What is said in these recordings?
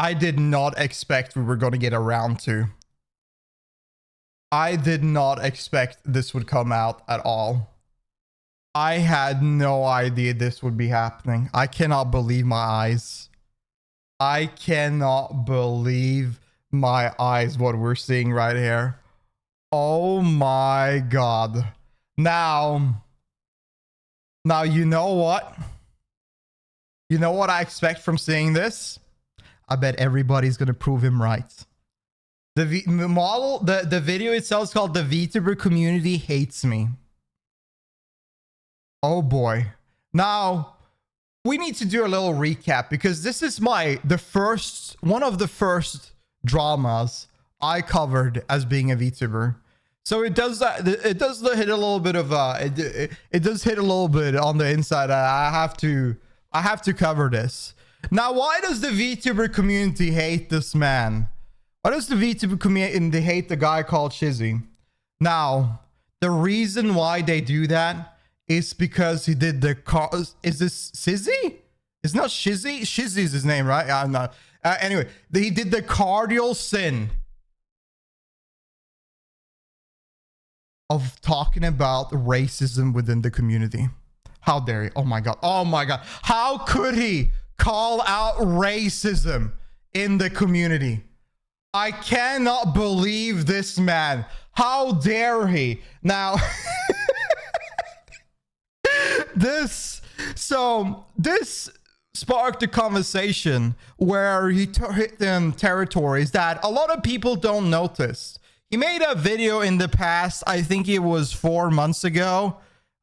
I did not expect we were going to get around to. I did not expect this would come out at all. I had no idea this would be happening. I cannot believe my eyes. I cannot believe my eyes what we're seeing right here. Oh my god. Now you know what? You know what I expect from seeing this? I bet everybody's gonna prove him right. The video itself is called "The Vtuber Community Hates Me." Oh boy. Now we need to do a little recap because this is one of the first dramas I covered as being a VTuber. So it does hit a little bit of it does hit a little bit on the inside. I have to cover this. Now, why does the VTuber community hate this man? Why does the VTuber community hate the guy called Shizzy? Now, the reason why they do that is because he did the is this Sizzy? It's not Shizzy. Shizzy's his name, right? I'm not. Anyway, he did the cardinal sin of talking about racism within the community. How dare he? Oh my god. Oh my god. How could he call out racism in the community? I cannot believe this man. How dare he? Now, this sparked a conversation where he hit them territories that a lot of people don't notice. He made a video in the past, I think it was 4 months ago,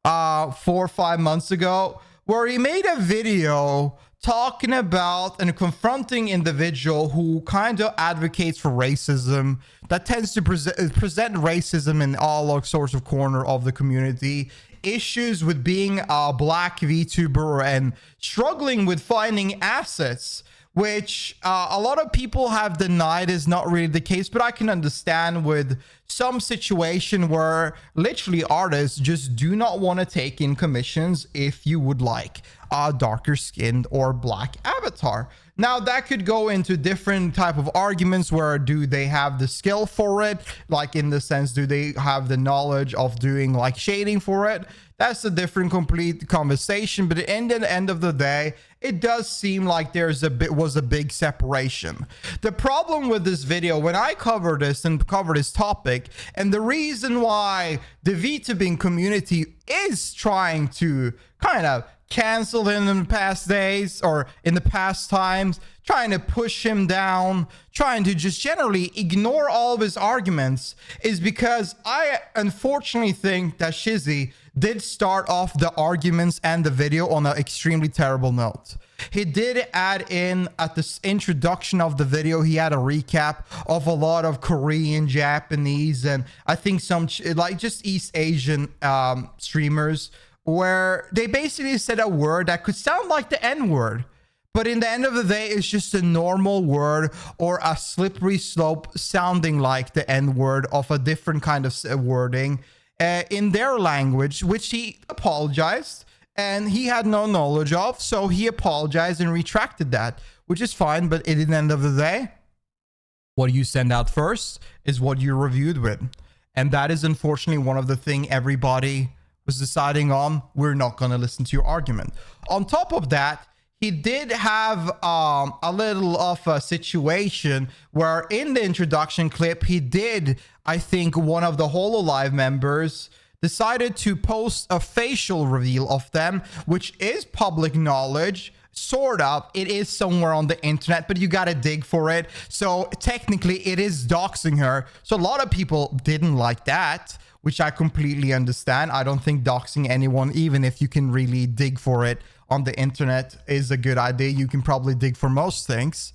4 or 5 months ago, where he made a video talking about and confronting individual who kind of advocates for racism, that tends to present racism in all sorts of corner of the community, issues with being a black VTuber and struggling with finding assets, which a lot of people have denied is not really the case, but I can understand with some situation where literally artists just do not want to take in commissions if you would like a darker skinned or black avatar. Now that could go into different type of arguments where do they have the skill for it? Like in the sense, do they have the knowledge of doing like shading for it? That's a different complete conversation, but in the end of the day, it does seem like was a big separation. The problem with this video, when I cover this and cover this topic, and the reason why the VTubing community is trying to kind of cancel him in the past days or in the past times, trying to push him down, trying to just generally ignore all of his arguments, is because I unfortunately think that Shizzy did start off the arguments and the video on an extremely terrible note. He did add in at the introduction of the video, he had a recap of a lot of Korean, Japanese, and I think some like just East Asian streamers, where they basically said a word that could sound like the N-word, but in the end of the day, it's just a normal word or a slippery slope sounding like the N-word of a different kind of wording in their language, which he apologized and he had no knowledge of. So he apologized and retracted that, which is fine. But at the end of the day, what you send out first is what you're reviewed with. And that is unfortunately one of the things everybody was deciding on. We're not going to listen to your argument. On top of that, he did have a little of a situation where in the introduction clip, he did, I think, one of the HoloLive members decided to post a facial reveal of them, which is public knowledge. Sort of, it is somewhere on the internet, but you gotta dig for it. So technically it is doxing her. So a lot of people didn't like that, which I completely understand. I don't think doxing anyone, even if you can really dig for it on the internet, is a good idea. You can probably dig for most things.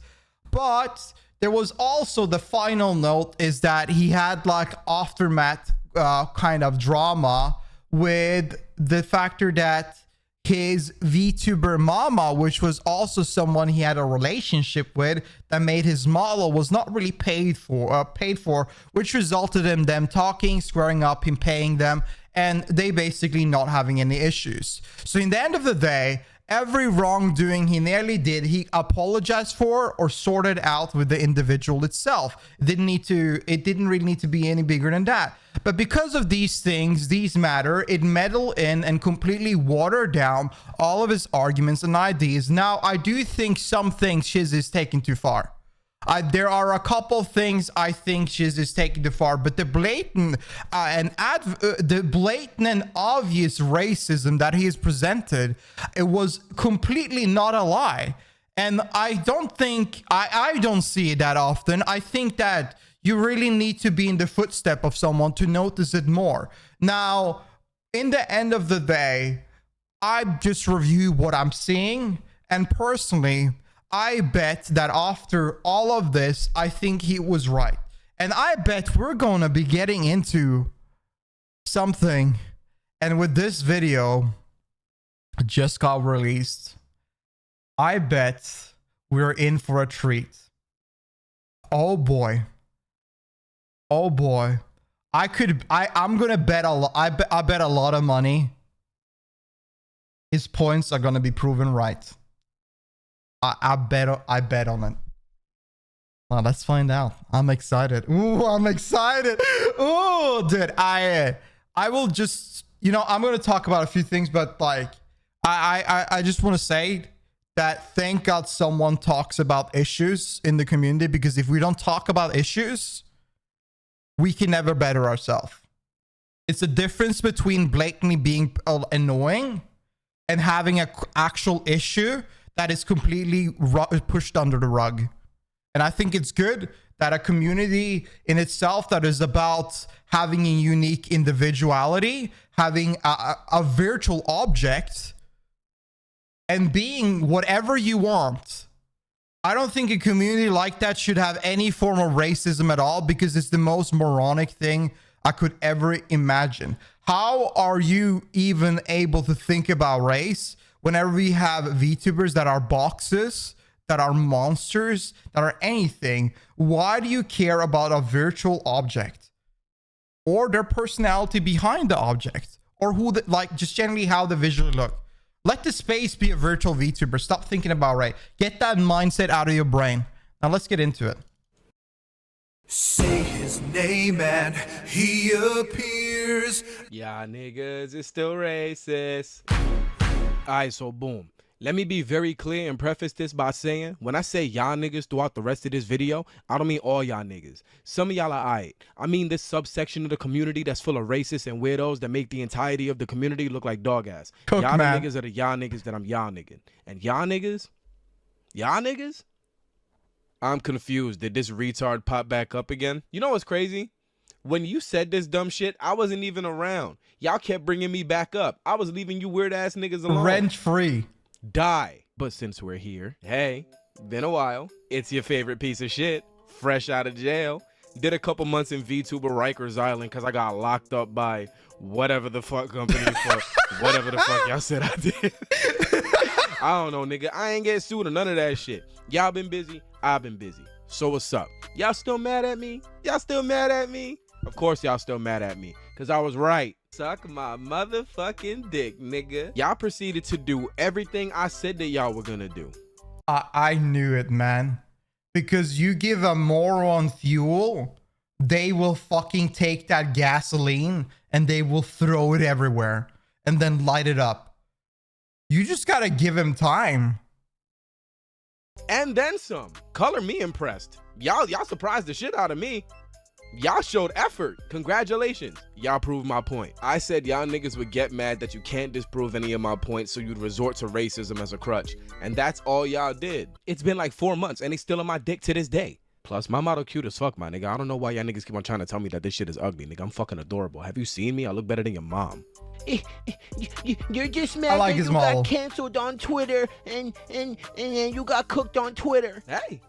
But there was also the final note is that he had like aftermath kind of drama with the factor that his VTuber mama, which was also someone he had a relationship with, that made his model was not really paid for, which resulted in them talking, squaring up, him paying them, and they basically not having any issues. So in the end of the day, every wrongdoing he nearly did, he apologized for or sorted out with the individual itself. It didn't really need to be any bigger than that. But because of these things, these matter, it meddled in and completely watered down all of his arguments and ideas. Now, I do think some things Shiz is taking too far. There are a couple things I think Shiz is taking too far, but the blatant and obvious racism that he has presented, it was completely not a lie. And I don't think, I don't see it that often. I think that you really need to be in the footstep of someone to notice it more. Now, in the end of the day, I just review what I'm seeing, and personally, I bet that after all of this, I think he was right. And I bet we're going to be getting into something. And with this video just got released, I bet we're in for a treat. Oh boy. Oh boy. I'm going to bet a lot. I bet a lot of money his points are going to be proven right. I bet on it. Well, let's find out. I'm excited. Ooh, I'm excited. Ooh, dude, I will just, I'm going to talk about a few things, but like, I just want to say that thank God someone talks about issues in the community, because if we don't talk about issues, we can never better ourselves. It's a difference between blatantly being annoying and having an actual issue that is completely pushed under the rug. And I think it's good that a community in itself that is about having a unique individuality, having a virtual object, and being whatever you want. I don't think a community like that should have any form of racism at all, because it's the most moronic thing I could ever imagine. How are you even able to think about race whenever we have VTubers that are boxes, that are monsters, that are anything? Why do you care about a virtual object or their personality behind the object, or who just generally how they visually look? Let the space be a virtual VTuber. Stop thinking about race. Get that mindset out of your brain. Now let's get into it. Say his name and he appears. Y'all niggas is still racist. Alright, so boom. Let me be very clear and preface this by saying, when I say y'all niggas throughout the rest of this video, I don't mean all y'all niggas. Some of y'all are aight. I mean this subsection of the community that's full of racists and weirdos that make the entirety of the community look like dog ass. Y'all niggas are the y'all niggas that I'm y'all nigga. And y'all niggas? I'm confused. Did this retard pop back up again? You know what's crazy? When you said this dumb shit, I wasn't even around. Y'all kept bringing me back up. I was leaving you weird ass niggas alone. Rent free. Die. But since we're here, hey, been a while. It's your favorite piece of shit, fresh out of jail. Did a couple months in Vtuber Rikers Island because I got locked up by whatever the fuck company for whatever the fuck y'all said I did. I don't know, nigga. I ain't get sued or none of that shit. Y'all been busy. I've been busy. So what's up? Y'all still mad at me? Y'all still mad at me? Of course y'all still mad at me, because I was right. Suck my motherfucking dick, nigga. Y'all proceeded to do everything I said that y'all were gonna do. I knew it, man. Because you give a moron fuel, they will fucking take that gasoline and they will throw it everywhere and then light it up. You just gotta give him time. And then some. Color me impressed. Y'all surprised the shit out of me. Y'all showed effort. Congratulations. Y'all proved my point. I said y'all niggas would get mad that you can't disprove any of my points, so you'd resort to racism as a crutch. And that's all y'all did. It's been like 4 months and they still on my dick to this day. Plus, my model cute as fuck, my nigga. I don't know why y'all niggas keep on trying to tell me that this shit is ugly, nigga. I'm fucking adorable. Have you seen me? I look better than your mom. You're just mad like that his you model. got canceled on Twitter and you got cooked on Twitter. Hey.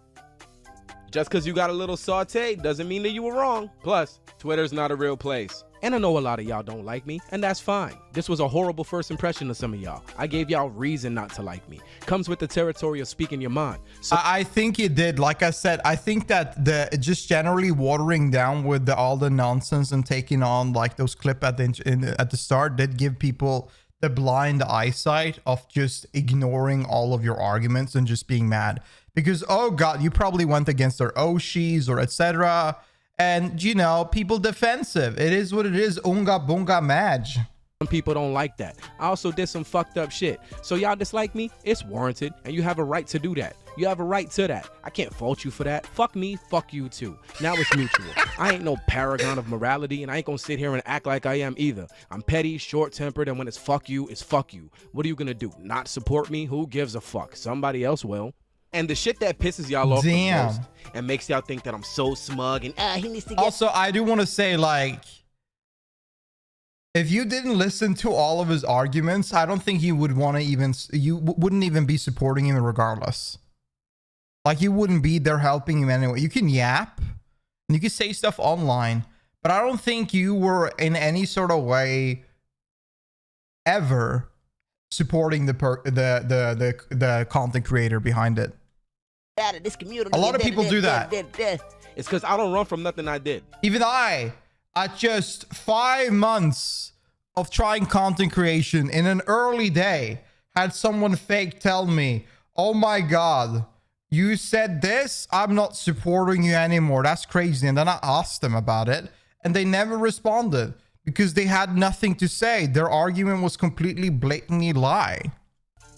Just because you got a little saute doesn't mean that you were wrong. Plus, Twitter's not a real place. And I know a lot of y'all don't like me, and that's fine. This was a horrible first impression to some of y'all. I gave y'all reason not to like me. Comes with the territory of speaking your mind. So I think it did. Like I said, I think that the just generally watering down with all the nonsense and taking on like those clips at the start did give people the blind eyesight of just ignoring all of your arguments and just being mad because, oh God, you probably went against their Oshis or etc. And, you know, people defensive. It is what it is. Unga bunga madge. Some people don't like that. I also did some fucked up shit. So y'all dislike me? It's warranted, and you have a right to do that. You have a right to that. I can't fault you for that. Fuck me, fuck you too. Now it's mutual. I ain't no paragon of morality, and I ain't gonna sit here and act like I am either. I'm petty, short-tempered, and when it's fuck you, it's fuck you. What are you gonna do? Not support me? Who gives a fuck? Somebody else will. And the shit that pisses y'all off the most and makes y'all think that I'm so smug and he needs to get. Also, I do want to say, like, if you didn't listen to all of his arguments, I don't think you would want to even, you wouldn't even be supporting him regardless. Like, you wouldn't be there helping him anyway. You can yap and you can say stuff online, but I don't think you were in any sort of way ever supporting the content creator behind it. Out of this community. A lot of people do that. It's because I don't run from nothing I did. Even I, at just 5 months of trying content creation in an early day, had someone fake tell me, oh my God, you said this, I'm not supporting you anymore. That's crazy. And then I asked them about it and they never responded because they had nothing to say. Their argument was completely blatantly lie.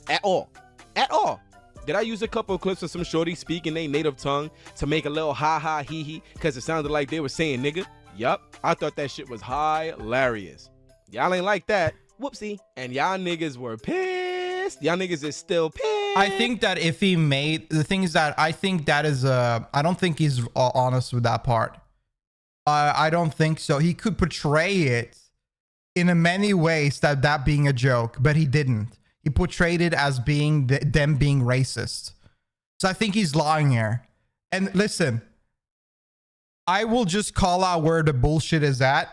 At all. At all. Did I use a couple of clips of some shorty speaking their native tongue to make a little ha ha hee hee because it sounded like they were saying nigga? Yup. I thought that shit was hilarious. Y'all ain't like that. Whoopsie. And y'all niggas were pissed. Y'all niggas is still pissed. I think that if he made, the thing is that I think that is, I don't think he's honest with that part. I don't think so. He could portray it in many ways that being a joke, but he didn't. He portrayed it as being them being racist. So I think he's lying here. And listen, I will just call out where the bullshit is at.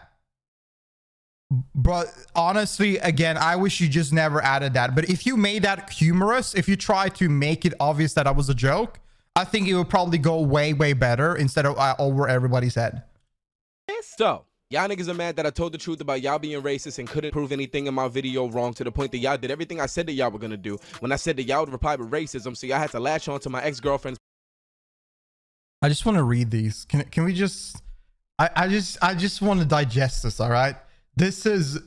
But honestly, again, I wish you just never added that. But if you made that humorous, if you try to make it obvious that was a joke, I think it would probably go way, way better instead of over everybody's head. So, y'all niggas are mad that I told the truth about y'all being racist and couldn't prove anything in my video wrong to the point that y'all did everything I said that y'all were gonna do when I said that y'all would reply with racism, so y'all had to latch on to my ex-girlfriend's. I just want to read these. Can we just... I just want to digest this, all right? This is...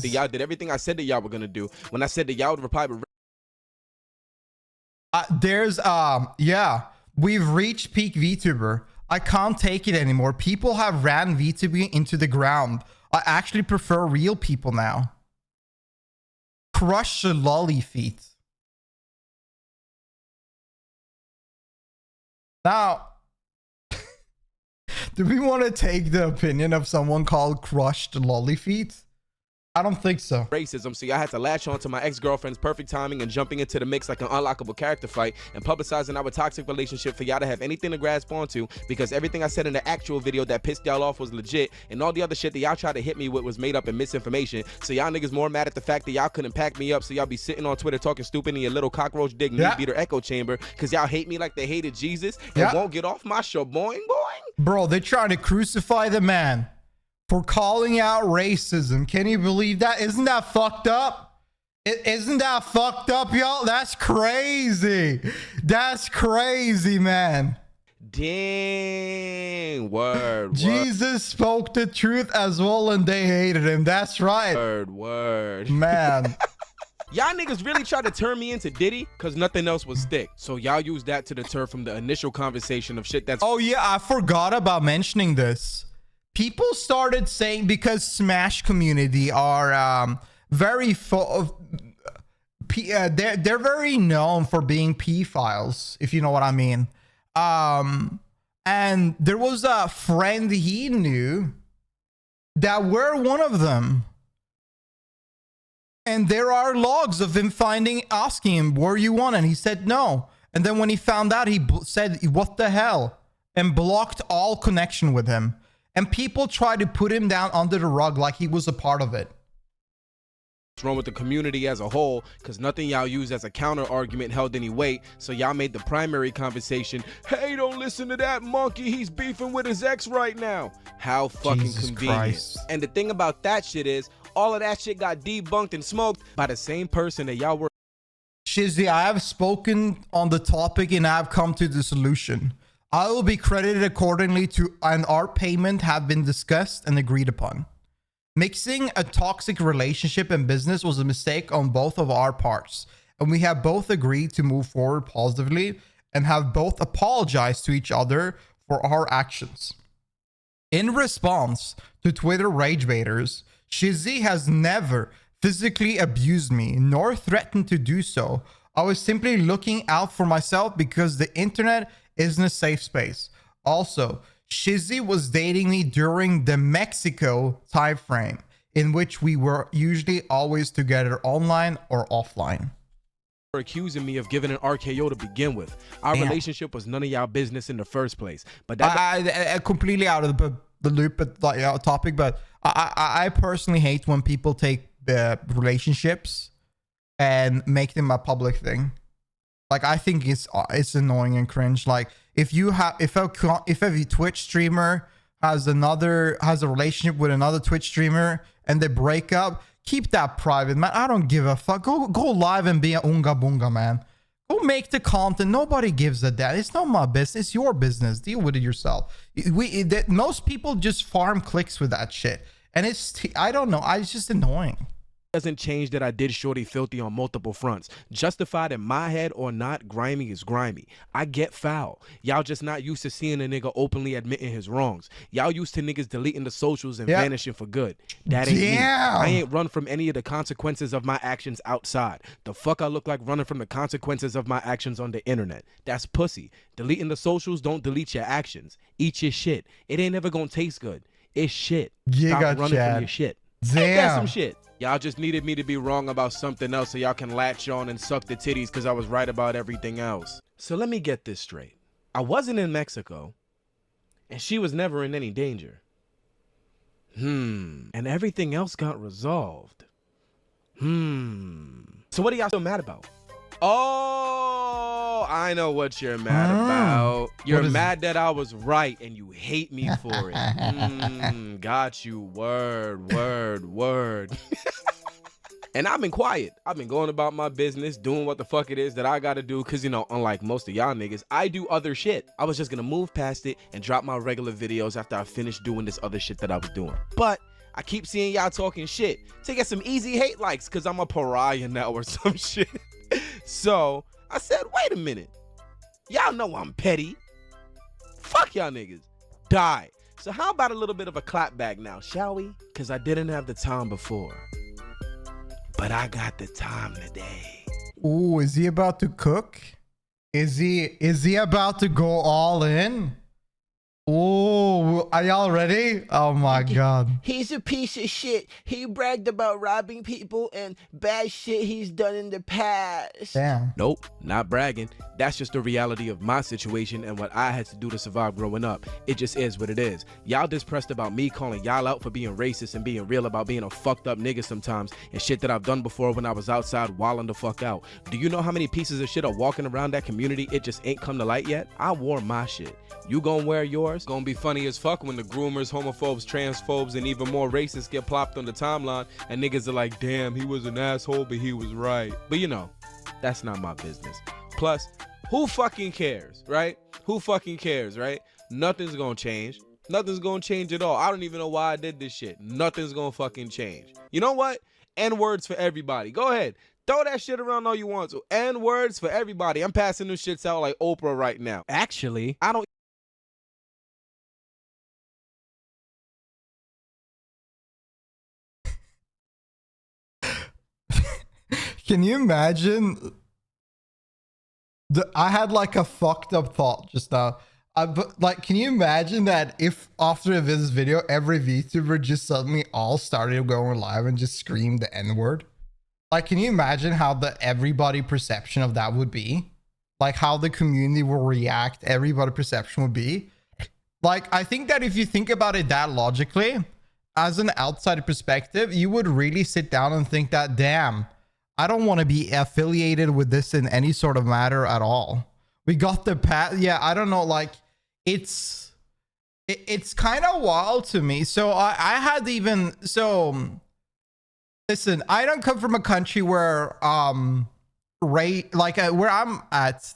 Y'all did everything I said that y'all were gonna do when I said that y'all would reply with yeah, we've reached peak VTuber. I can't take it anymore. People have ran VTuber into the ground. I actually prefer real people now. Crush the lolly feet. Now, do we want to take the opinion of someone called Crushed Lolly Feet? I don't think so. Racism, so y'all had to latch on to my ex-girlfriend's perfect timing and jumping into the mix like an unlockable character fight and publicizing our toxic relationship for y'all to have anything to grasp onto, because everything I said in the actual video that pissed y'all off was legit, and all the other shit that y'all tried to hit me with was made up and misinformation. So y'all niggas more mad at the fact that y'all couldn't pack me up, so y'all be sitting on Twitter talking stupid in your little cockroach dig meat beater echo chamber because y'all hate me like they hated Jesus and won't get off my show, boing. Bro, they're trying to crucify the man for calling out racism. Can you believe that? Isn't that fucked up? Isn't that fucked up, y'all? That's crazy. That's crazy, man. Dang. Word. Jesus spoke the truth as well and they hated him. That's right. Word. Man. Y'all niggas really tried to turn me into Diddy because nothing else would stick. So y'all use that to deter from the initial conversation of shit that's... Oh yeah, I forgot about mentioning this. People started saying, because Smash community are very they're very known for being P-files, if you know what I mean. And there was a friend he knew that were one of them. And there are logs of him asking him, were you one? And he said no. And then when he found out, he said, what the hell? And blocked all connection with him. And people try to put him down under the rug like he was a part of it. What's wrong with the community as a whole, because nothing y'all use as a counter argument held any weight, so y'all made the primary conversation, hey, don't listen to that monkey, he's beefing with his ex right now. How fucking Jesus convenient. Christ. And the thing about that shit is, all of that shit got debunked and smoked by the same person that y'all were. Shizzy, I have spoken on the topic and I have come to the solution. I will be credited accordingly to, and our payment have been discussed and agreed upon. Mixing a toxic relationship and business was a mistake on both of our parts, and we have both agreed to move forward positively and have both apologized to each other for our actions. In response to Twitter rage baiters, Shizzy has never physically abused me nor threatened to do so. I was simply looking out for myself because the internet isn't a safe space. Also, Shizzy was dating me during the Mexico time frame, in which we were usually always together online or offline. Accusing me of giving an RKO to begin with. Our Damn. relationship was none of y'all business in the first place. But that I completely out of the loop at the topic, but I personally hate when people take relationships and make them a public thing. Like, I think it's annoying and cringe. Like, if a Twitch streamer has a relationship with another Twitch streamer and they break up, keep that private, man. I don't give a fuck. Go live and be a unga bunga, man. Go make the content. Nobody gives a damn. It's not my business. It's your business. Deal with it yourself. Most people just farm clicks with that shit, and I don't know. It's just annoying. Doesn't change that I did Shorty filthy on multiple fronts. Justified in my head or not, grimy is grimy. I get foul. Y'all just not used to seeing a nigga openly admitting his wrongs. Y'all used to niggas deleting the socials and vanishing for good. That ain't me. I ain't run from any of the consequences of my actions outside. The fuck I look like running from the consequences of my actions on the internet? That's pussy. Deleting the socials don't delete your actions. Eat your shit. It ain't ever gonna taste good. It's shit. Stop running from your shit. Damn. Ain't that some shit? Y'all just needed me to be wrong about something else so y'all can latch on and suck the titties because I was right about everything else. So let me get this straight. I wasn't in Mexico, and she was never in any danger. And everything else got resolved. So what are y'all so mad about? Oh, I know what you're mad about. You're mad that I was right and you hate me for it. Got you. Word. And I've been quiet. I've been going about my business, doing what the fuck it is that I gotta do. Cause, you know, unlike most of y'all niggas, I do other shit. I was just gonna move past it and drop my regular videos after I finished doing this other shit that I was doing. But I keep seeing y'all talking shit to get some easy hate likes cause I'm a pariah now or some shit. So I said, wait a minute. Y'all know I'm petty. Fuck y'all niggas. Die. So how about a little bit of a clap back now, shall we? Cause I didn't have the time before. But I got the time today. Ooh, is he about to cook? Is he about to go all in? Ooh, are y'all ready? Oh my god. He's a piece of shit. He bragged about robbing people and bad shit he's done in the past. Damn. Nope, not bragging. That's just the reality of my situation and what I had to do to survive growing up. It just is what it is. Y'all depressed about me calling y'all out for being racist and being real about being a fucked up nigga sometimes and shit that I've done before when I was outside wilding the fuck out. Do you know how many pieces of shit are walking around that community? It just ain't come to light yet. I wore my shit. You gonna wear yours? Gonna be funny as fuck when the groomers, homophobes, transphobes, and even more racists get plopped on the timeline and niggas are like, damn, he was an asshole, but he was right. But you know, that's not my business. Plus, who fucking cares, right? Who fucking cares, right? Nothing's gonna change. Nothing's gonna change at all. I don't even know why I did this shit. Nothing's gonna fucking change. You know what? N-words for everybody. Go ahead. Throw that shit around all you want to. N-words for everybody. I'm passing those shits out like Oprah right now. Actually, I don't. Can you imagine? I had like a fucked up thought just now. Like, can you imagine that if after this video, every VTuber just suddenly all started going live and just screamed the N-word? Like, can you imagine how the everybody perception of that would be? Like, how the community will react, everybody perception would be? Like, I think that if you think about it that logically, as an outside perspective, you would really sit down and think that, damn, I don't want to be affiliated with this in any sort of matter at all. We got the yeah, I don't know, like, it's kind of wild to me. So I had even, so Listen, I don't come from a country where where I'm at,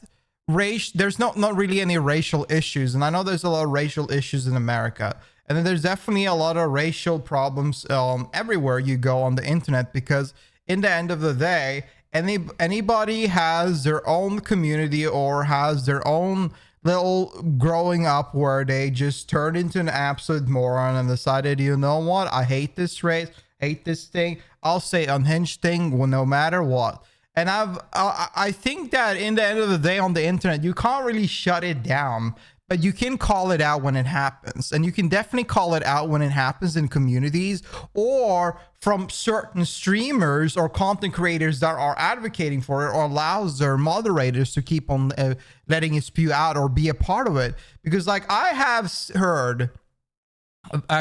race, there's not really any racial issues, and I know there's a lot of racial issues in America, and then there's definitely a lot of racial problems everywhere you go on the internet, because in the end of the day, anybody has their own community or has their own little growing up where they just turned into an absolute moron and decided, you know what, I hate this race, hate this thing, I'll say unhinged thing, well, no matter what. And I think that in the end of the day on the internet, you can't really shut it down, but you can call it out when it happens. And you can definitely call it out when it happens in communities or from certain streamers or content creators that are advocating for it or allows their moderators to keep on letting it spew out or be a part of it. Because like I have heard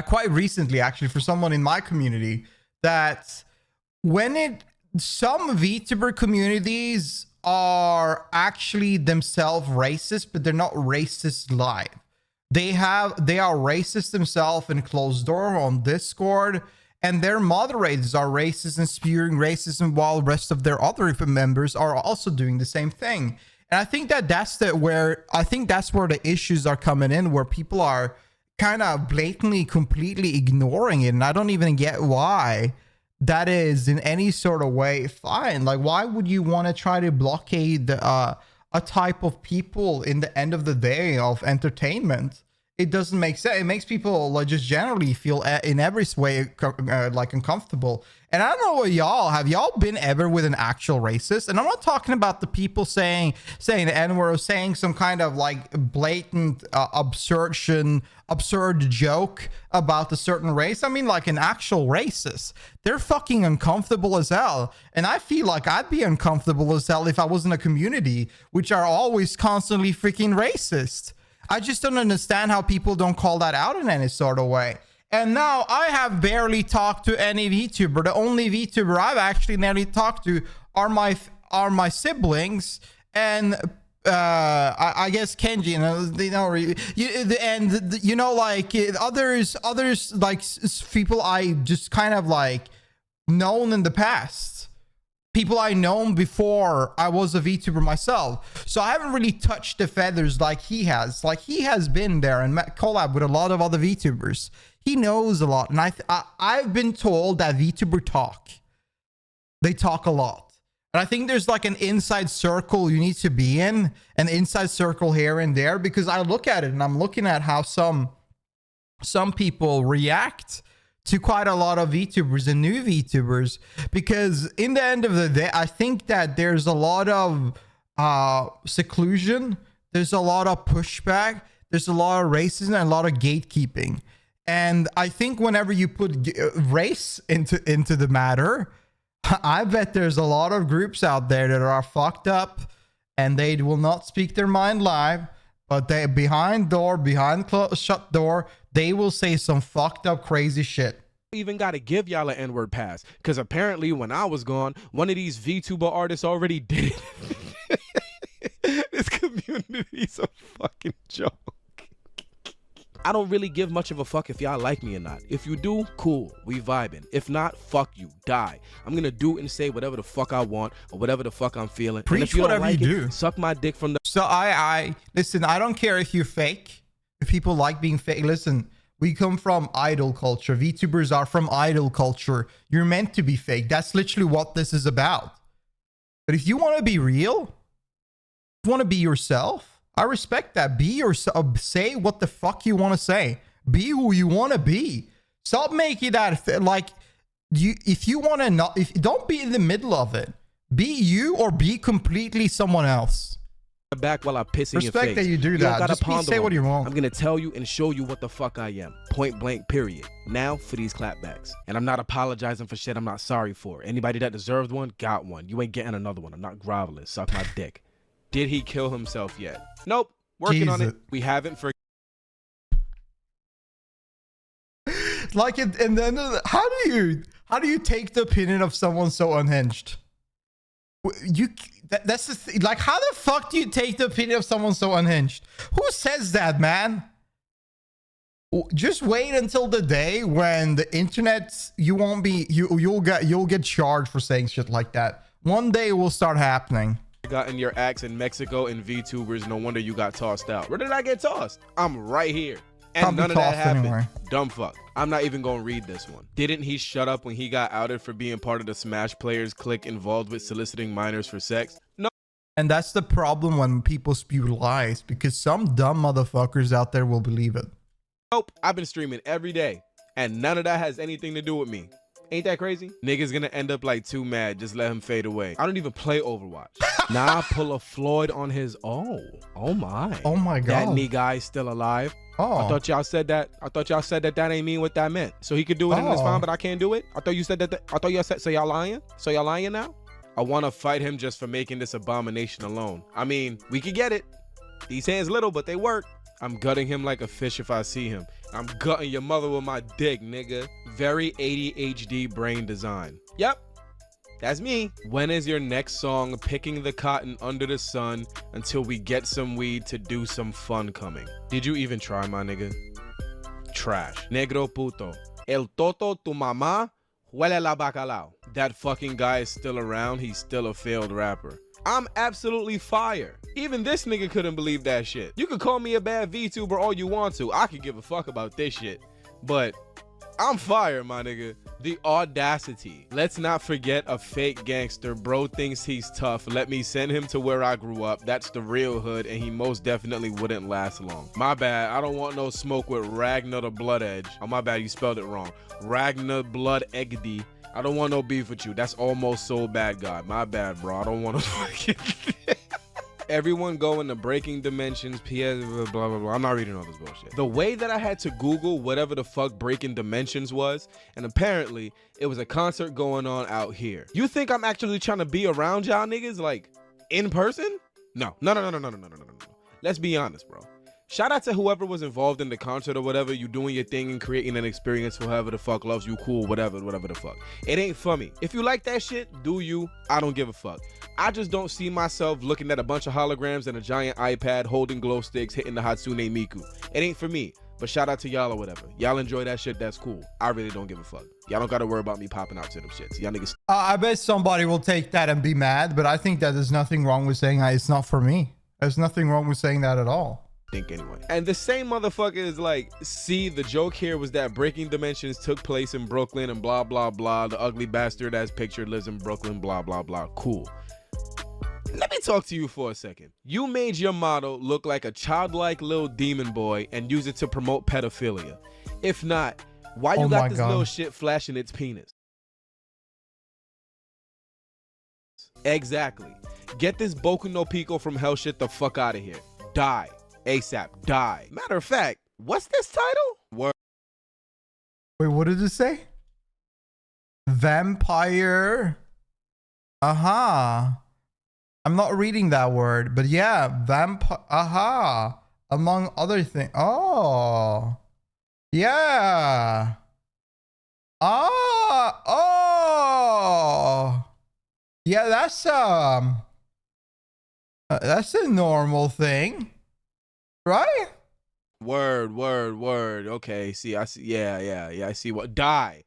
quite recently, actually, for someone in my community, that some VTuber communities are actually themselves racist, but they're not racist live. They are racist themselves in closed door on Discord, and their moderators are racist and spewing racism while the rest of their other members are also doing the same thing. And I think that's where the issues are coming in, where people are kind of blatantly, completely ignoring it. And I don't even get why that is in any sort of way fine. Like, why would you want to try to blockade a type of people in the end of the day of entertainment? It doesn't make sense. It makes people like just generally feel in every way like uncomfortable. And I don't know what have y'all been ever with an actual racist? And I'm not talking about the people saying the N-word or saying some kind of like blatant absurd joke about a certain race. I mean, like an actual racist. They're fucking uncomfortable as hell. And I feel like I'd be uncomfortable as hell if I was in a community which are always constantly freaking racist. I just don't understand how people don't call that out in any sort of way. And now I have barely talked to any VTuber. The only VTuber I've actually nearly talked to are my siblings and I guess Kenji, others like people I just kind of like known in the past. People I known before I was a VTuber myself. So I haven't really touched the feathers like he has. Like he has been there and collab with a lot of other VTubers. He knows a lot. And I've been told that VTuber talk. They talk a lot. And I think there's like an inside circle you need to be in. An inside circle here and there. Because I look at it and I'm looking at how some people react to quite a lot of VTubers and new VTubers, because in the end of the day, I think that there's a lot of seclusion, there's a lot of pushback, there's a lot of racism and a lot of gatekeeping. And I think whenever you put race into the matter, I bet there's a lot of groups out there that are fucked up and they will not speak their mind live, but they behind shut door, they will say some fucked up crazy shit. Even got to give y'all an N-word pass, because apparently when I was gone, one of these VTuber artists already did it. This community's a fucking joke. I don't really give much of a fuck if y'all like me or not. If you do, cool, we vibing. If not, fuck you, die. I'm gonna do and say whatever the fuck I want or whatever the fuck I'm feeling. Preach and if you whatever don't like you do. Suck my dick from the... So I listen, I don't care if you're fake. If people like being fake, listen, we come from idol culture. VTubers are from idol culture. You're meant to be fake. That's literally what this is about. But if you want to be real, if you want to be yourself, I respect that. Be yourself. Say what the fuck you want to say. Be who you want to be. Stop making that like you. If you want to not, don't be in the middle of it. Be you or be completely someone else. Back while I piss in your face. Respect that you do that. Just say what you want. I'm gonna tell you and show you what the fuck I am. Point blank, period. Now for these clapbacks. And I'm not apologizing for shit I'm not sorry for. Anybody that deserved one, got one. You ain't getting another one. I'm not groveling. Suck my dick. Did he kill himself yet? Nope. Working on it. We haven't for... Like it, and then how do you take the opinion of someone so unhinged? That's the thing. Like, how the fuck do you take the opinion of someone so unhinged? Who says that, man? Just wait until the day when the internet, you'll get charged for saying shit like that. One day it will start happening. Gotten your acts in Mexico and VTubers, no wonder you got tossed out. Where did I get tossed? I'm right here. And none of that happened. Anywhere. Dumb fuck. I'm not even gonna read this one. Didn't he shut up when he got outed for being part of the Smash Players clique involved with soliciting minors for sex? No. And that's the problem when people spew lies, because some dumb motherfuckers out there will believe it. Nope. I've been streaming every day, and none of that has anything to do with me. Ain't that crazy? Niggas gonna end up like Too Mad, just let him fade away. I don't even play Overwatch. Nah, pull a Floyd on his oh my. Oh my god. That knee guy's still alive. Oh. I thought y'all said that. That ain't mean what that meant. So he could do it and it's fine, but I can't do it. I thought you said that. I thought y'all said, so y'all lying? So y'all lying now? I wanna fight him just for making this abomination alone. I mean, we could get it. These hands little, but they work. I'm gutting him like a fish if I see him. I'm gutting your mother with my dick, nigga. Very ADHD brain design. Yep, that's me. When is your next song Picking the Cotton Under the Sun until we get some weed to do some fun coming? Did you even try, my nigga? Trash. Negro puto. El toto tu mamá huele la bacalao. That fucking guy is still around. He's still a failed rapper. I'm absolutely fire. Even this nigga couldn't believe that shit. You could call me a bad VTuber all you want to. I could give a fuck about this shit. But I'm fire, my nigga. The audacity. Let's not forget a fake gangster. Bro thinks he's tough. Let me send him to where I grew up. That's the real hood, and he most definitely wouldn't last long. My bad. I don't want no smoke with Ragnar the Blood Edge. Oh, my bad. You spelled it wrong. Ragnar Blood Egdy. I don't want no beef with you. That's almost so bad, God. My bad, bro. I don't want to fucking... Everyone going to Breaking Dimensions, PS, blah, blah, blah. I'm not reading all this bullshit. The way that I had to Google whatever the fuck Breaking Dimensions was, and apparently it was a concert going on out here. You think I'm actually trying to be around y'all niggas, like, in person? No. Let's be honest, bro. Shout out to whoever was involved in the concert or whatever. You doing your thing and creating an experience for whoever the fuck loves you, cool, whatever the fuck. It ain't for me. If you like that shit, do you. I don't give a fuck. I just don't see myself looking at a bunch of holograms and a giant iPad holding glow sticks hitting the Hatsune Miku. It ain't for me. But shout out to y'all or whatever. Y'all enjoy that shit, that's cool. I really don't give a fuck. Y'all don't gotta worry about me popping out to them shits. Y'all niggas. I bet somebody will take that and be mad, but I think that there's nothing wrong with saying it's not for me. There's nothing wrong with saying that at all. Think anyway. And the same motherfucker is like, see, the joke here was that Breaking Dimensions took place in Brooklyn and blah blah blah. The ugly bastard as pictured lives in Brooklyn, blah blah blah. Cool. Let me talk to you for a second. You made your model look like a childlike little demon boy and use it to promote pedophilia. If not, why you got this little shit flashing its penis? Exactly. Get this Boku no Pico from hell shit the fuck out of here. Die. ASAP. Die. Matter of fact, what's this title? Word. Wait, what did it say? Vampire. Aha. I'm not reading that word, but yeah, vampire. Aha. Among other things. Oh. Yeah. Ah. Oh. Yeah, that's a normal thing. Right? Word. Okay, see, I see. Yeah, I see what. Die.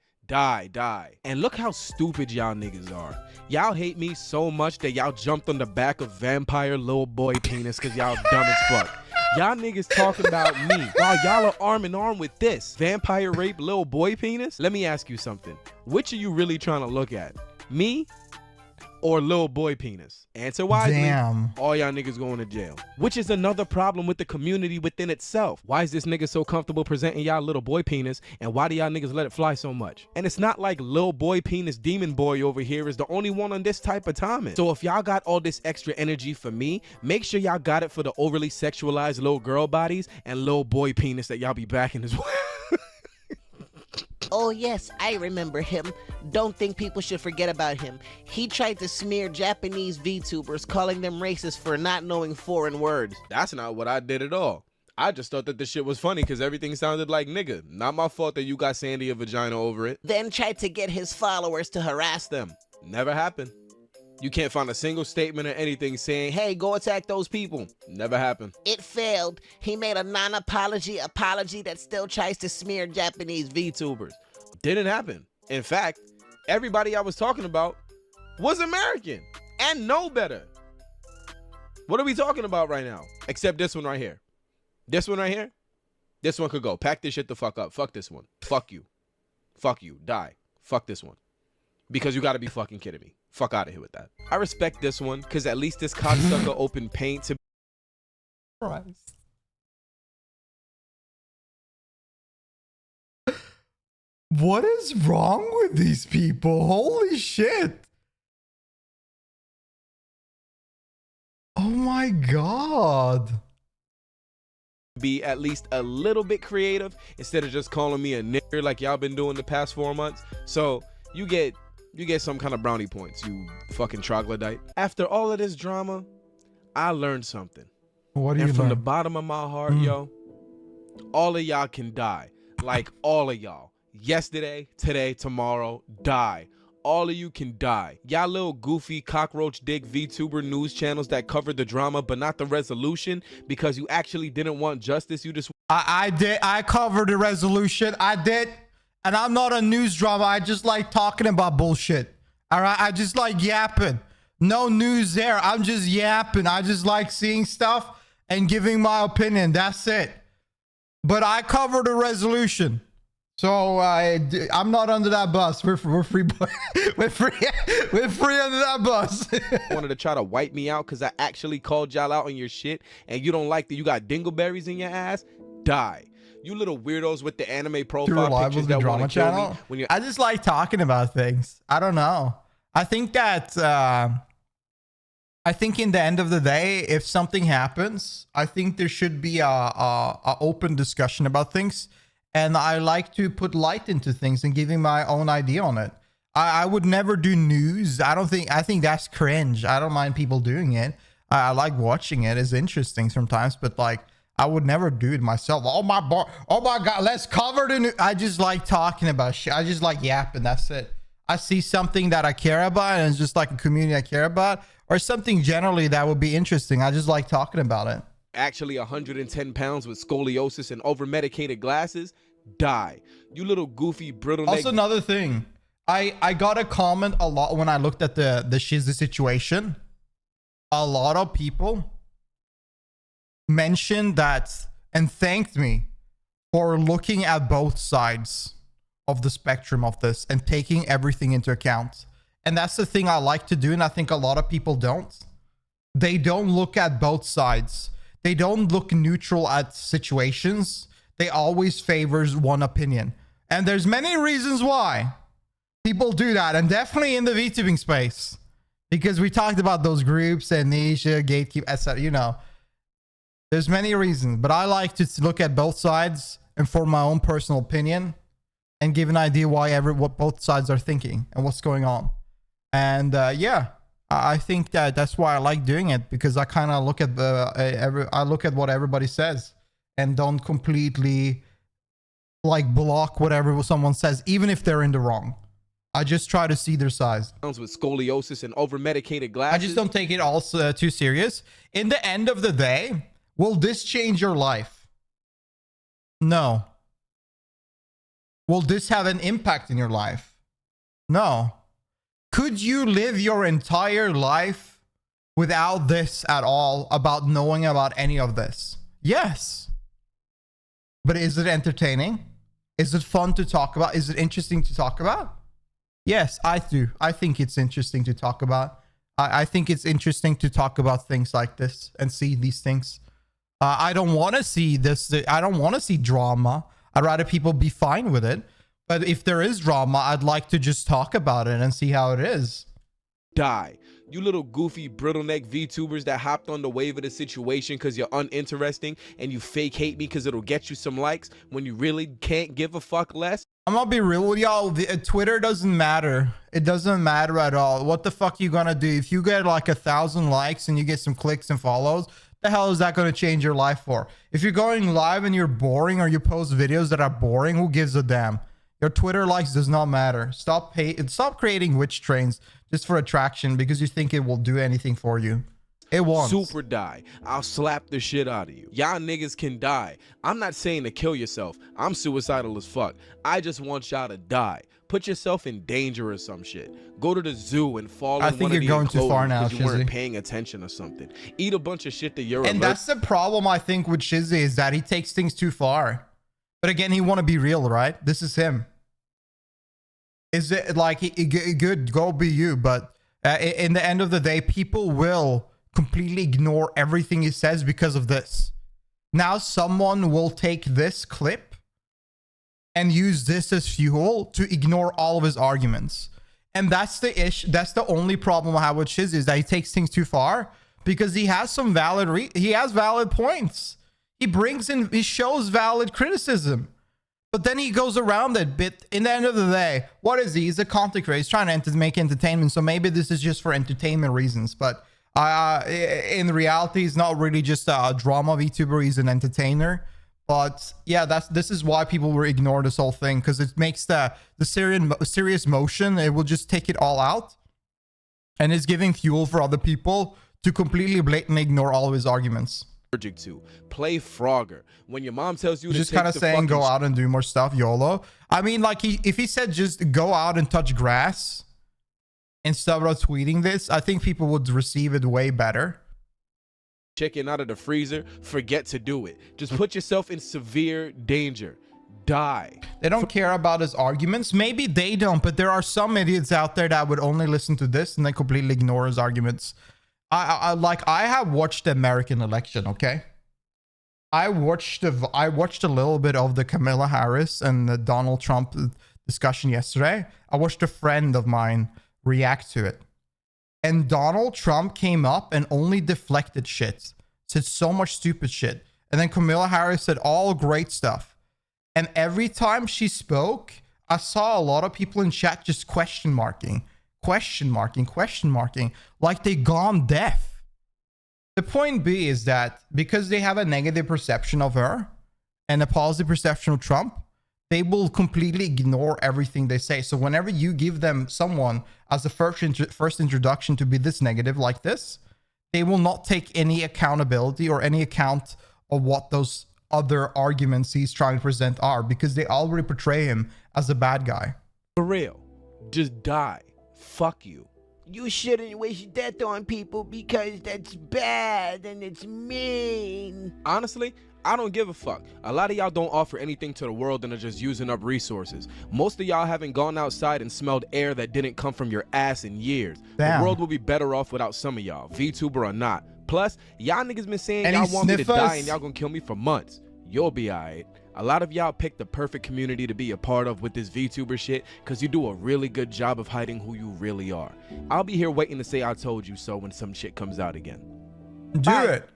And look how stupid y'all niggas are. Y'all hate me so much that y'all jumped on the back of vampire little boy penis because y'all dumb as fuck. Y'all niggas talking about me while y'all are arm in arm with this vampire rape little boy penis. Let me ask you something. Which are you really trying to look at? Me or little boy penis? Answer wisely. Damn. All y'all niggas going to jail. Which is another problem with the community within itself. Why is this nigga so comfortable presenting y'all little boy penis, and why do y'all niggas let it fly so much? And it's not like little boy penis demon boy over here is the only one on this type of timing. So if y'all got all this extra energy for me, make sure y'all got it for the overly sexualized little girl bodies and little boy penis that y'all be backing as well. Oh yes, I remember him. Don't think people should forget about him. He tried to smear Japanese VTubers, calling them racist for not knowing foreign words. That's not what I did at all. I just thought that this shit was funny because everything sounded like nigga. Not my fault that you got Sandy a vagina over it. Then tried to get his followers to harass them. Never happened. You can't find a single statement or anything saying, hey, go attack those people. Never happened. It failed. He made a non-apology apology that still tries to smear Japanese VTubers. Didn't happen. In fact, everybody I was talking about was American and know better. What are we talking about right now? Except this one right here. This one right here. This one could go. Pack this shit the fuck up. Fuck this one. Fuck you. Fuck you. Die. Fuck this one. Because you gotta be fucking kidding me. Fuck out of here with that. I respect this one because at least this cocksucker opened paint to. Christ. What is wrong with these people? Holy shit. Oh my god. Be at least a little bit creative instead of just calling me a nigger like y'all been doing the past 4 months. So you get some kind of brownie points, you fucking troglodyte. After all of this drama, I learned something. What do you And from learn? the bottom of my heart, yo, all of y'all can die. Like all of y'all. Yesterday, today, tomorrow, die. All of you can die. Y'all little goofy cockroach dick VTuber news channels that covered the drama but not the resolution because you actually didn't want justice. You just I did. I covered the resolution. I did. And I'm not a news drama. I just like talking about bullshit. All right. I just like yapping. No news there. I'm just yapping. I just like seeing stuff and giving my opinion. That's it. But I covered the resolution. So I'm not under that bus. We're free. we're free under that bus. wanted to try to wipe me out because I actually called y'all out on your shit and you don't like that you got dingleberries in your ass. Die. You little weirdos with the anime profile pictures that want to kill me when you're. I just like talking about things. I don't know. I think that I think in the end of the day, if something happens, I think there should be a open discussion about things. And I like to put light into things and giving my own idea on it. I would never do news. I think that's cringe. I don't mind people doing it. I like watching it. It's interesting sometimes, but like I would never do it myself. Oh my god, let's cover the news. I just like talking about shit. I just like yapping. That's it. I see something that I care about and it's just like a community I care about or something generally that would be interesting. I just like talking about it. Actually 110 pounds with scoliosis and over-medicated glasses, die. You little goofy brittle neck. Also another thing, I got a comment a lot when I looked at the Shizzy situation. A lot of people mentioned that and thanked me for looking at both sides of the spectrum of this and taking everything into account. And that's the thing I like to do, and I think a lot of people don't. They don't look at both sides. They don't look neutral at situations. They always favors one opinion. And there's many reasons why people do that. And definitely in the VTubing space. Because we talked about those groups and Nisha, Gatekeep, etc. You know, there's many reasons. But I like to look at both sides and form my own personal opinion and give an idea what both sides are thinking and what's going on. And yeah. I think that's why I like doing it, because I kind of look at I look at what everybody says and don't completely like block whatever someone says, even if they're in the wrong. I just try to see their size. With scoliosis and over-medicated glasses. I just don't take it all too serious. In the end of the day, will this change your life? No. Will this have an impact in your life? No. Could you live your entire life without this at all, about knowing about any of this? Yes. But is it entertaining? Is it fun to talk about? Is it interesting to talk about? Yes, I do. I think it's interesting to talk about. I think it's interesting to talk about things like this and see these things. I don't want to see this. I don't want to see drama. I'd rather people be fine with it. But if there is drama, I'd like to just talk about it and see how it is. Die. You little goofy brittle neck VTubers that hopped on the wave of the situation because you're uninteresting and you fake hate me because it'll get you some likes when you really can't give a fuck less. I'm gonna be real with y'all. Twitter doesn't matter. It doesn't matter at all. What the fuck you gonna do? If you get like 1,000 likes and you get some clicks and follows, the hell is that gonna change your life for? If you're going live and you're boring or you post videos that are boring, who gives a damn? Your Twitter likes does not matter. Stop creating witch trains just for attraction because you think it will do anything for you. It won't. Super die. I'll slap the shit out of you. Y'all niggas can die. I'm not saying to kill yourself. I'm suicidal as fuck. I just want y'all to die. Put yourself in danger or some shit. Go to the zoo and fall in one of the going too far now, because you weren't Shizzy. paying attention or something. Eat a bunch of shit that you're And that's the problem, I think, with Shizzy, is that he takes things too far. But again, he want to be real, right? This is him. Is it like, good, go be you. But in the end of the day, people will completely ignore everything he says because of this. Now someone will take this clip and use this as fuel to ignore all of his arguments. And that's the issue. That's the only problem I have with Shizzy, is that he takes things too far because he has some valid he has valid points. He shows valid criticism. But then he goes around it. But in the end of the day, what is he? He's a content creator. He's trying to make entertainment. So maybe this is just for entertainment reasons. But in reality, he's not really just a drama VTuber. He's an entertainer. But yeah, this is why people will ignore this whole thing, because it makes the serious motion. It will just take it all out, and it's giving fuel for other people to completely blatantly ignore all of his arguments. allergic to. Play Frogger. When your mom tells you to Just take kind of the saying fucking go out and do more stuff, YOLO. I mean, like, if he said just go out and touch grass instead of tweeting this, I think people would receive it way better. chicken out of the freezer, forget to do it. Just put yourself in severe danger. Die. They don't care about his arguments. Maybe they don't, but there are some idiots out there that would only listen to this and then completely ignore his arguments. I have watched the American election, okay? I watched a little bit of the Kamala Harris and the Donald Trump discussion yesterday. I watched a friend of mine react to it. And Donald Trump came up and only deflected shit. Said so much stupid shit. And then Kamala Harris said all great stuff. And every time she spoke, I saw a lot of people in chat just question marking, like they gone deaf. The point B is that because they have a negative perception of her and a positive perception of Trump, they will completely ignore everything they say. So whenever you give them someone as a first introduction to be this negative like this, they will not take any accountability or any account of what those other arguments he's trying to present are, because they already portray him as a bad guy. For real. Just die. Fuck you. You shouldn't wish death on people because that's bad and it's mean. Honestly, I don't give a fuck. A lot of y'all don't offer anything to the world and are just using up resources. Most of y'all haven't gone outside and smelled air that didn't come from your ass in years. Damn. The world will be better off without some of y'all, VTuber or not. Plus, y'all niggas been saying Any y'all want me to sniffers? die and y'all gonna kill me for months. You'll be alright. A lot of y'all picked the perfect community to be a part of with this VTuber shit because you do a really good job of hiding who you really are. I'll be here waiting to say I told you so when some shit comes out again. Do it.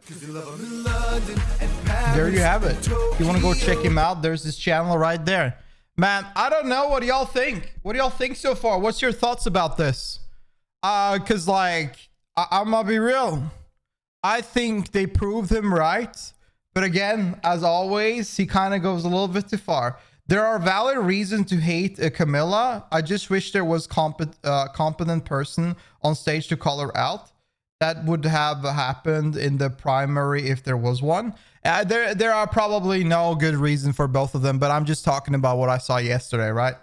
There you have it. If you want to go check him out, there's his channel right there. Man, I don't know. What do y'all think? What do y'all think so far? What's your thoughts about this? Because, like, I'm going to be real. I think they proved him right. But again, as always, he kind of goes a little bit too far. There are valid reasons to hate Camilla. I just wish there was competent person on stage to call her out. That would have happened in the primary if there was one. There are probably no good reason for both of them, but I'm just talking about what I saw yesterday, right?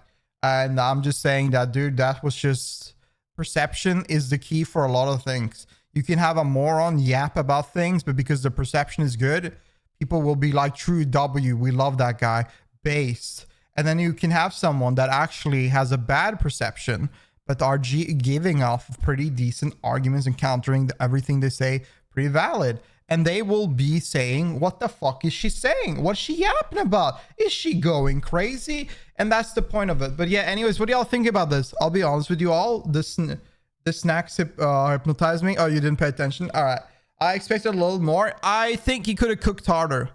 And I'm just saying that, dude, that was just... Perception is the key for a lot of things. You can have a moron yap about things, but because the perception is good, people will be like, true W, we love that guy, based. And then you can have someone that actually has a bad perception, but are giving off pretty decent arguments and countering everything they say pretty valid. And they will be saying, what the fuck is she saying? What's she yapping about? Is she going crazy? And that's the point of it. But yeah, anyways, what do y'all think about this? I'll be honest with you all. The snacks hypnotized me. Oh, you didn't pay attention? All right. I expected a little more. I think he could have cooked harder.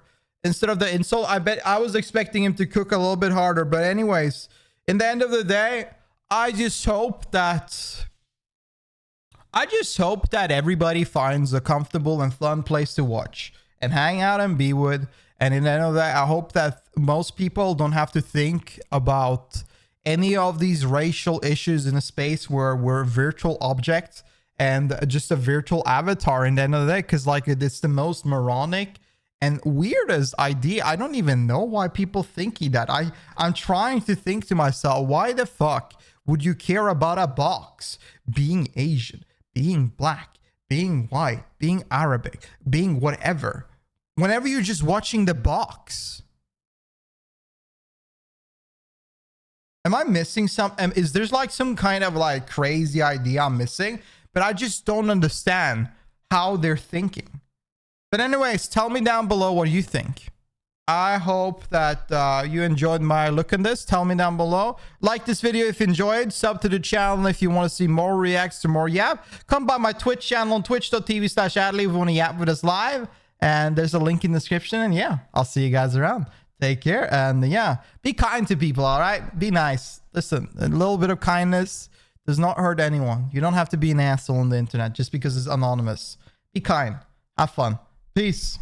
Instead of the insult, I bet I was expecting him to cook a little bit harder. But anyways, in the end of the day, I just hope that everybody finds a comfortable and fun place to watch and hang out and be with. And in the end of that, I hope that most people don't have to think about any of these racial issues in a space where we're virtual objects and just a virtual avatar in the end of the day, because like it's the most moronic and weirdest idea. I don't even know why people thinking that. I'm trying to think to myself, why the fuck would you care about a box being Asian, being black, being white, being Arabic, being whatever, whenever you're just watching the box? Am I missing something? Is there's like some kind of like crazy idea I'm missing? But I just don't understand how they're thinking. But anyways, tell me down below what you think. I hope that you enjoyed my look at this. Tell me down below. Like this video if you enjoyed. Sub to the channel if you want to see more reacts to more yap. Come by my Twitch channel on twitch.tv/attilleegames if you want to yap with us live. And there's a link in the description. And yeah, I'll see you guys around. Take care. And yeah, be kind to people, all right? Be nice. Listen, a little bit of kindness does not hurt anyone. You don't have to be an asshole on the internet just because it's anonymous. Be kind. Have fun. Peace.